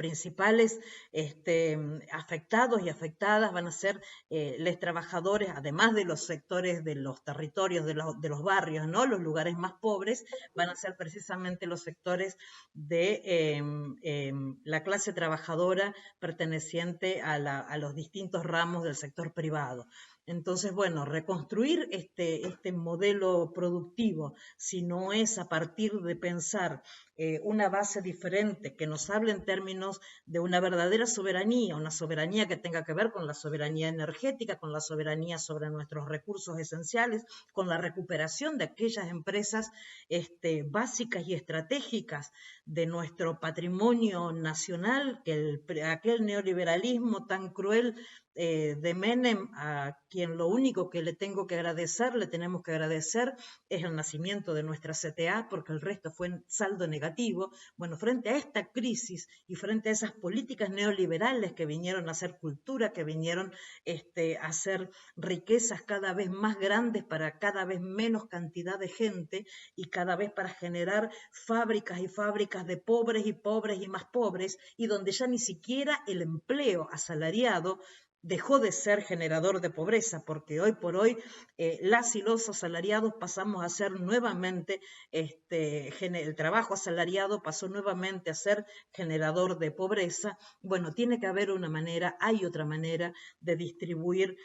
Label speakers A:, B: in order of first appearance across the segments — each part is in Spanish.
A: principales afectados y afectadas van a ser los trabajadores, además de los sectores de los territorios, de los barrios, ¿no? Los lugares más pobres, van a ser precisamente los sectores de la clase trabajadora perteneciente a los distintos ramos del sector privado. Entonces, bueno, reconstruir este modelo productivo, si no es a partir de pensar una base diferente que nos hable en términos de una verdadera soberanía, una soberanía que tenga que ver con la soberanía energética, con la soberanía sobre nuestros recursos esenciales, con la recuperación de aquellas empresas básicas y estratégicas de nuestro patrimonio nacional, que aquel neoliberalismo tan cruel de Menem, a quien lo único que le tengo que agradecer, le tenemos que agradecer, es el nacimiento de nuestra CTA, porque el resto fue en saldo negativo. Bueno, frente a esta crisis y frente a esas políticas neoliberales que vinieron a hacer cultura, que vinieron a hacer riquezas cada vez más grandes para cada vez menos cantidad de gente y cada vez para generar fábricas y fábricas de pobres y más pobres, y donde ya ni siquiera el empleo asalariado dejó de ser generador de pobreza, porque hoy por hoy las y los asalariados pasamos a ser nuevamente, el trabajo asalariado pasó nuevamente a ser generador de pobreza. Bueno, tiene que haber una manera, hay otra manera de distribuir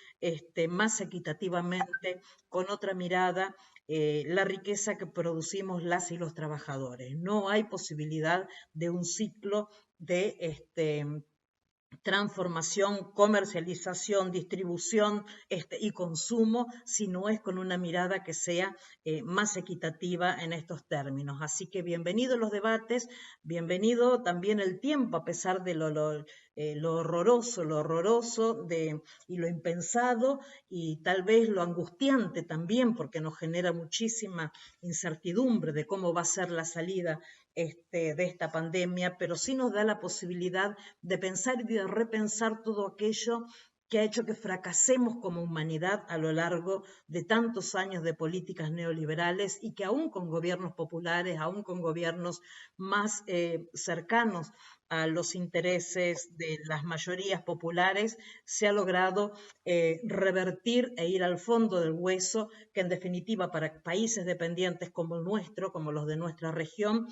A: más equitativamente, con otra mirada, la riqueza que producimos las y los trabajadores. No hay posibilidad de un ciclo de transformación, comercialización, distribución y consumo, si no es con una mirada que sea más equitativa en estos términos. Así que bienvenidos los debates, bienvenido también el tiempo, a pesar de lo horroroso y lo impensado, y tal vez lo angustiante también, porque nos genera muchísima incertidumbre de cómo va a ser la salida de esta pandemia, pero sí nos da la posibilidad de pensar y de repensar todo aquello que ha hecho que fracasemos como humanidad a lo largo de tantos años de políticas neoliberales, y que aún con gobiernos populares, aún con gobiernos más cercanos a los intereses de las mayorías populares, se ha logrado revertir e ir al fondo del hueso, que en definitiva para países dependientes como el nuestro, como los de nuestra región,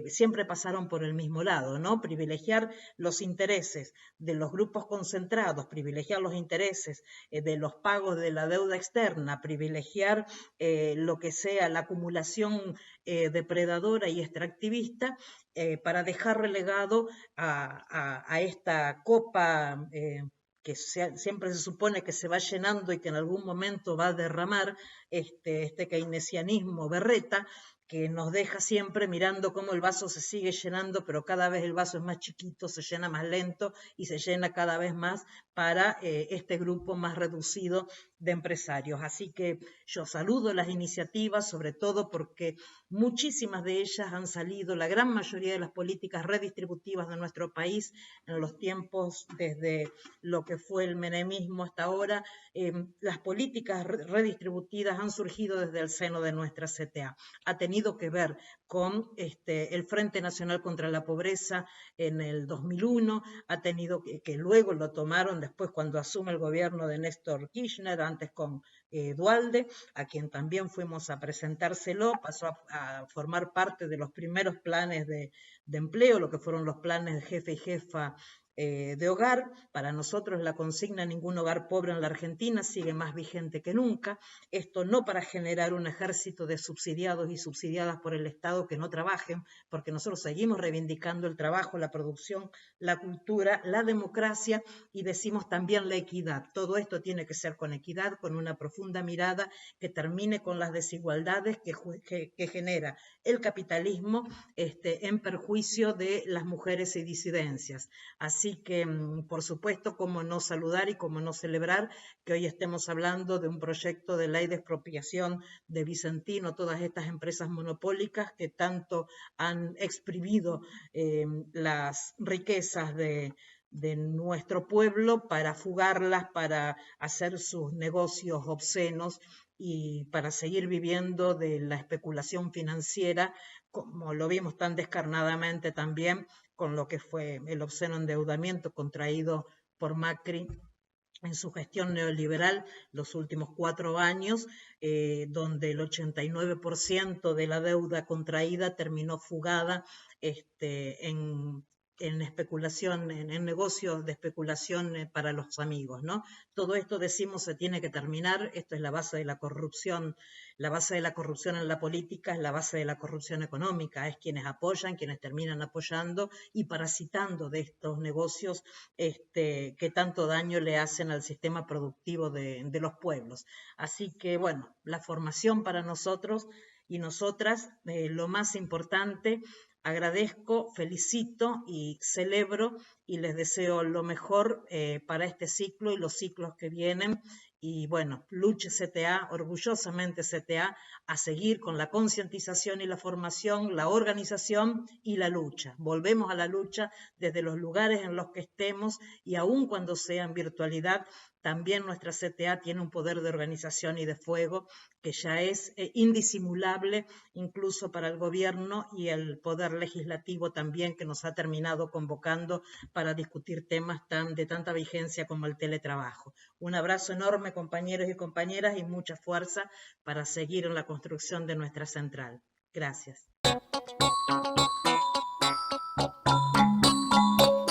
A: siempre pasaron por el mismo lado, ¿no? Privilegiar los intereses de los grupos concentrados, privilegiar los intereses de los pagos de la deuda externa, privilegiar lo que sea la acumulación depredadora y extractivista, para dejar relegado a esta copa que siempre se supone que se va llenando y que en algún momento va a derramar este keynesianismo berreta, que nos deja siempre mirando cómo el vaso se sigue llenando, pero cada vez el vaso es más chiquito, se llena más lento y se llena cada vez más para este grupo más reducido de empresarios. Así que yo saludo las iniciativas, sobre todo porque muchísimas de ellas han salido, la gran mayoría de las políticas redistributivas de nuestro país en los tiempos desde lo que fue el menemismo hasta ahora, las políticas redistributivas han surgido desde el seno de nuestra CTA. Ha tenido que ver con el Frente Nacional contra la Pobreza en el 2001, ha tenido que luego lo tomaron después cuando asume el gobierno de Néstor Kirchner, antes con Duhalde, a quien también fuimos a presentárselo, pasó a formar parte de los primeros planes de empleo, lo que fueron los planes de jefe y jefa de hogar. Para nosotros la consigna "ningún hogar pobre" en la Argentina sigue más vigente que nunca. Esto no para generar un ejército de subsidiados y subsidiadas por el Estado que no trabajen, porque nosotros seguimos reivindicando el trabajo, la producción, la cultura, la democracia, y decimos también la equidad. Todo esto tiene que ser con equidad, con una profunda mirada que termine con las desigualdades que genera el capitalismo en perjuicio de las mujeres y disidencias. Así que, por supuesto, cómo no saludar y cómo no celebrar que hoy estemos hablando de un proyecto de ley de expropiación de Vicentino, todas estas empresas monopólicas que tanto han exprimido las riquezas de nuestro pueblo para fugarlas, para hacer sus negocios obscenos y para seguir viviendo de la especulación financiera, como lo vimos tan descarnadamente también con lo que fue el obsceno endeudamiento contraído por Macri en su gestión neoliberal los últimos 4 años, donde el 89% de la deuda contraída terminó fugada en especulación, en negocios de especulación para los amigos, ¿no? Todo esto, decimos, se tiene que terminar. Esto es la base de la corrupción. La base de la corrupción en la política es la base de la corrupción económica. Es quienes apoyan, quienes terminan apoyando y parasitando de estos negocios que tanto daño le hacen al sistema productivo de los pueblos. Así que, bueno, la formación para nosotros y nosotras, lo más importante. Agradezco, felicito y celebro y les deseo lo mejor para este ciclo y los ciclos que vienen. Y bueno, luche CTA, orgullosamente CTA, a seguir con la concientización y la formación, la organización y la lucha. Volvemos a la lucha desde los lugares en los que estemos y aun cuando sea en virtualidad, también nuestra CTA tiene un poder de organización y de fuego que ya es indisimulable incluso para el gobierno y el poder legislativo también, que nos ha terminado convocando para discutir temas de tanta vigencia como el teletrabajo. Un abrazo enorme, compañeros y compañeras, y mucha fuerza para seguir en la construcción de nuestra central. Gracias.